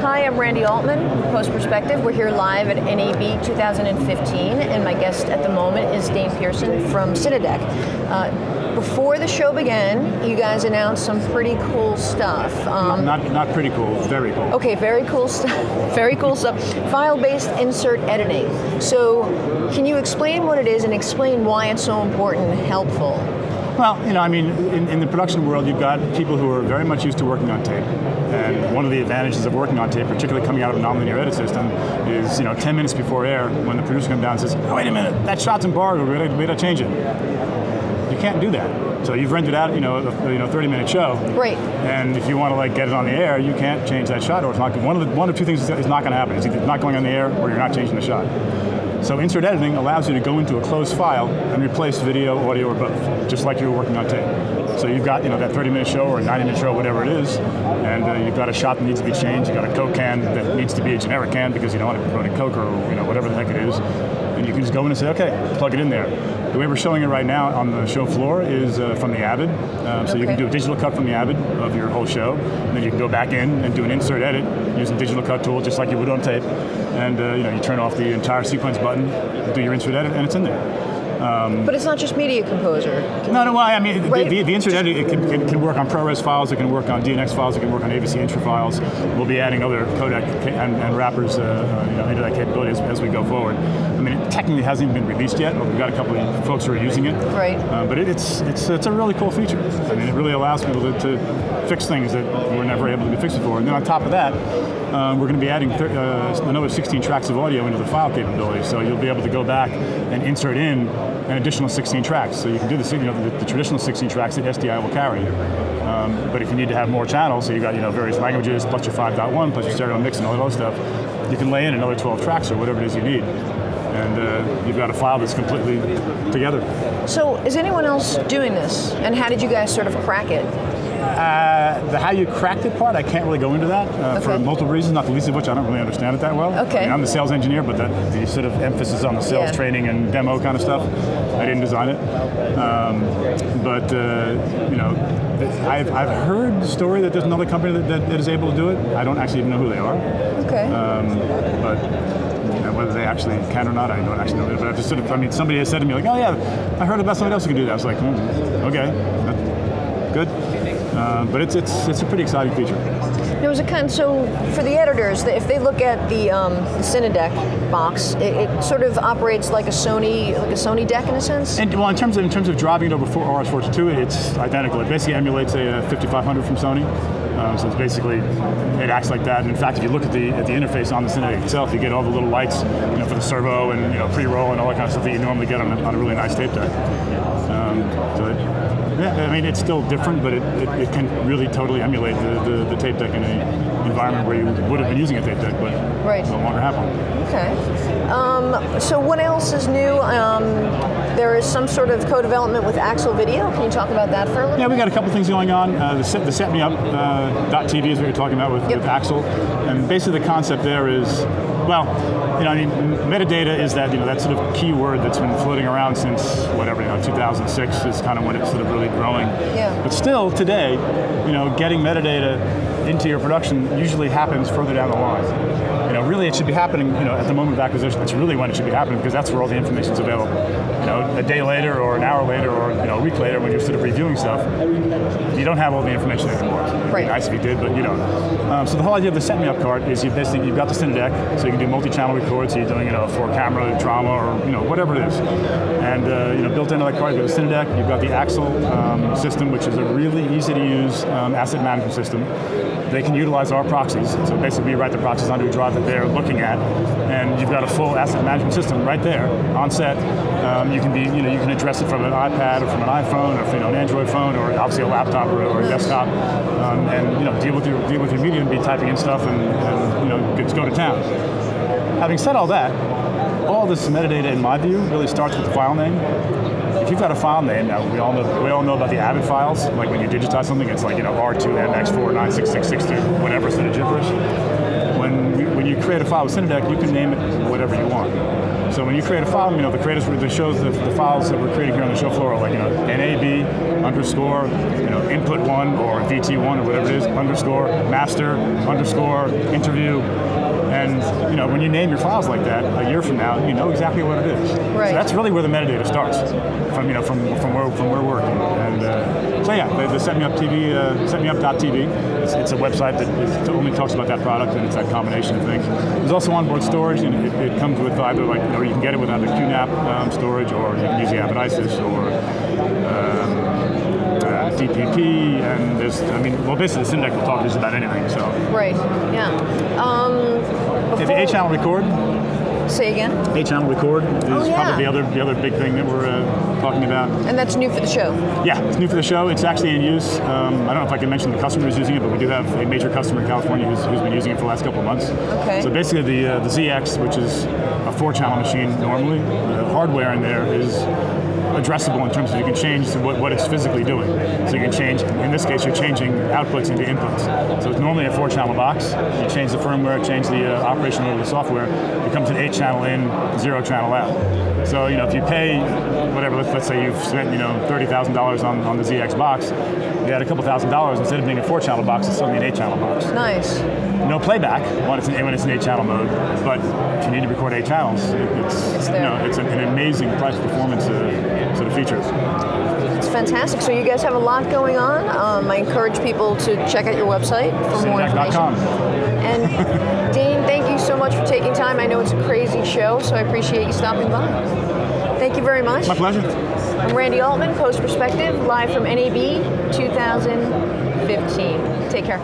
Hi, I'm Randy Altman, postPerspective. We're here live at NAB 2015, and my guest at the moment is Daine Pearson from Cinedeck. Before the show began, you guys announced some pretty cool stuff. Not pretty cool, very cool. Okay, very cool stuff. Very cool stuff. File-based insert editing. So, can you explain what it is and explain why it's so important and helpful? Well, I mean, in the production world, you've got people who are very much used to working on tape. And one of the advantages of working on tape, particularly coming out of a nonlinear edit system, is 10 minutes before air, when the producer comes down and says, "Oh, wait a minute, that shot's embargoed, we gotta change it." You can't do that. So you've rented out, a 30-minute show. Right. And if you want to get it on the air, you can't change that shot, or it's not. One of two things is not going to happen. It's either not going on the air, or you're not changing the shot. So insert editing allows you to go into a closed file and replace video, audio, or both, just like you were working on tape. So you've got that 30-minute show or a 90-minute show, whatever it is, and you've got a shot that needs to be changed. You've got a Coke can that needs to be a generic can because you don't want to be promoting Coke or whatever the heck it is, and you can just go in and say, okay, plug it in there. The way we're showing it right now on the show floor is from the Avid. So you can do a digital cut from the Avid of your whole show, and then you can go back in and do an insert edit using digital cut tool, just like you would on tape. And you turn off the entire sequence button, do your insert edit, and it's in there. But it's not just Media Composer. Well, I mean, right. the insert edit it can work on ProRes files, it can work on DNX files, it can work on AVC intro files. We'll be adding other codec and wrappers into that capability as we go forward. I mean, it technically hasn't even been released yet, but we've got a couple of folks who are using it. Right. But it's a really cool feature. I mean, it really allows people to fix things that were never able to be fixed before. And then on top of that, we're going to be adding another 16 tracks of audio into the file capability. So you'll be able to go back and insert in an additional 16 tracks. So you can do the traditional 16 tracks that SDI will carry. But if you need to have more channels, so you've got various languages, plus your 5.1, plus your stereo mix and all that other stuff, you can lay in another 12 tracks or whatever it is you need. And you've got a file that's completely together. So is anyone else doing this? And how did you guys sort of crack it? The how you cracked it part, I can't really go into that for multiple reasons, not the least of which I don't really understand it that well. Okay. I mean, I'm the sales engineer, but the sort of emphasis on the sales training and demo kind of stuff, I didn't design it. I've heard the story that there's another company that is able to do it. I don't actually even know who they are. Okay. But whether they actually can or not, I don't actually know. But I've just somebody has said to me oh yeah, I heard about somebody else who can do that. I was like, okay, good. But it's a pretty exciting feature. There was so for the editors, if they look at the Cinedeck box, it sort of operates like a Sony deck in a sense. And well, in terms of driving it over RS-422, it's identical. It basically emulates a 5500 from Sony. So it's basically, it acts like that. And in fact, if you look at the interface on the Cinedeck itself, you get all the little lights, for the servo and pre-roll and all that kind of stuff that you normally get on a really nice tape deck. I mean, it's still different, but it can really totally emulate the tape deck in an environment where you would have been using a tape deck, but it no longer happen. Okay. So what else is new? There is some sort of co-development with Axel Video. Can you talk about that for a little bit? Yeah, we got a couple things going on. The Set Me Up .tv is what you're talking about with Axel. And basically the concept there is, metadata is that that sort of keyword that's been floating around since 2006 is kind of when it's sort of really growing. Yeah. But still today, getting metadata into your production usually happens further down the line. Really it should be happening, at the moment of acquisition. That's really when it should be happening because that's where all the information is available. A day later or an hour later or a week later when you're sort of reviewing stuff, you don't have all the information anymore. It'd be nice if you did, but you don't. So the whole idea of the Set Me Up card is you've got the Cinedeck, so you can do multi-channel records. So you're doing for camera, drama, or whatever it is. And built into that card, you've got the Cinedeck. You've got the Axel system, which is a really easy to use asset management system. They can utilize our proxies. So basically, we write the proxies onto a drive that they're looking at, and you've got a full asset management system right there on set. You can you can address it from an iPad or from an iPhone or from an Android phone or obviously a laptop or a desktop, and deal with your media and be typing in stuff and go to town. Having said all that, all this metadata, in my view, really starts with the file name. If you've got a file name, now we all know about the Avid files. Like when you digitize something, it's like R2 MX4 96662 whatever sort of gibberish. When you create a file with Cinedeck, you can name it whatever you want. So when you create a file, the creators, the files that we're creating here on the show floor are like, NAB underscore, input one or VT1 or whatever it is, underscore master underscore interview. And when you name your files like that, a year from now, you know exactly what it is. Right. So that's really where the metadata starts, from where we're working. And so yeah, the setmeup.tv. It's a website that only talks about that product, and it's that combination of things. There's also onboard storage, and it comes with either you can get it with either QNAP storage, or you can use the app at ISIS, or DPP, and basically the Cinedeck will talk just about anything. So right, yeah. The 8-channel record. Say again. 8-channel record is probably the other big thing that we're talking about. And that's new for the show. Yeah, it's new for the show. It's actually in use. I don't know if I can mention the customer who's using it, but we do have a major customer in California who's been using it for the last couple of months. Okay. So basically, the ZX, which is a 4-channel machine normally, the hardware in there is addressable in terms of you can change what it's physically doing. So you can change, in this case, you're changing outputs into inputs. So it's normally a 4-channel box. You change the firmware, change the operation order of the software, it becomes an 8-channel in, 0-channel out. So if you pay whatever, let's say you've spent $30,000 on the ZX box, you add a couple $1,000, instead of being a 4-channel box, it's suddenly an 8-channel box. Nice. No playback when it's in 8-channel mode, but if you need to record 8 channels, it's an amazing price performance sort of feature. It's fantastic. So you guys have a lot going on. I encourage people to check out your website for more information. And Daine, thank you so much for taking time. I know it's a crazy show, so I appreciate you stopping by. Thank you very much. My pleasure. I'm Randy Altman, postPerspective, live from NAB 2015. Take care.